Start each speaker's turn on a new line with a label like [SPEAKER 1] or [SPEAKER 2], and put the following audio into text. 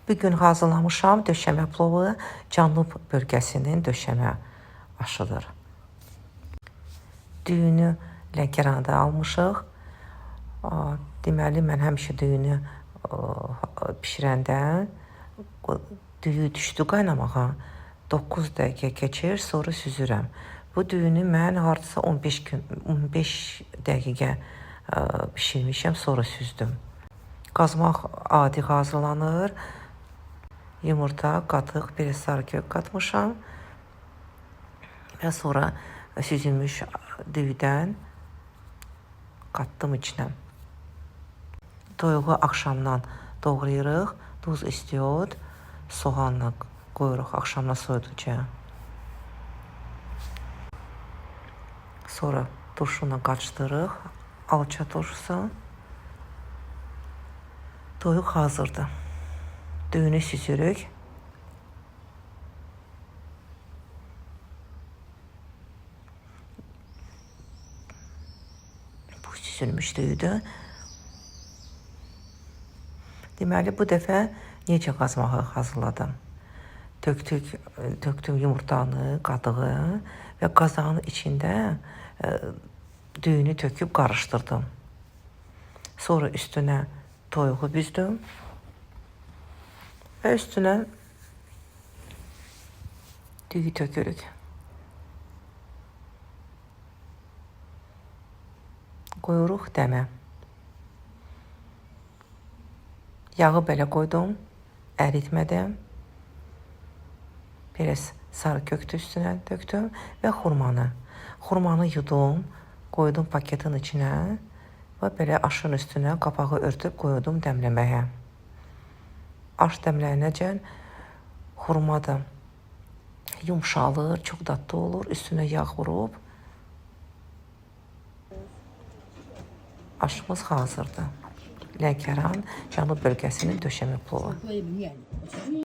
[SPEAKER 1] Bugün hazırlamışam döşəmə plovu, cənub bölgəsinin döşəmə aşıdır. Düyünü Lənkəranda almışıq. Deməli, mən həmişə düyünü bişirəndə düyü düşdü qaynamağa, 9 dəqiqə keçir, sonra süzürəm. Bu düyünü mən hardasa 15 dəqiqə bişirmişəm, sonra süzdüm. Qazmaq adi hazırlanır. Yumurta, qatıq, bir sarı kök qatmışam və sonra süzülmüş düyüdən qatdım içinə. Toyuğu axşamdan doğrayırıq, duz, istiot, soğanla qoyuruq axşamdan soyuducuya. Sonra turşuyla qarışdırırıq, alça turşusu. Toyuq hazırdır. Düyünü süzürük. Bu süzülmüş düyüdür. Deməli, bu dəfə necə qazmağı hazırladım. Tökdüm yumurtanı, qadığı və qazanın içində düyünü töküb qarışdırdım. Sonra üstünə toyuğu büzdüm və üstünə düyü tökürük. Qoyuruq dəmə. Yağı belə qoydum, əritmədim. Biraz sarı köktü üstünə döktüm və xurmanı. Xurmanı yudum, qoydum paketin içinə və belə aşın üstünə qapağı örtüb qoydum dəmləməyə. Aş dəmləyənəcən xurma da yumşalır, çox dadlı olur. Üstünə yağ vurub aşımız hazırdır. Lənkəran, cənub bölgəsinin döşəmə plovu.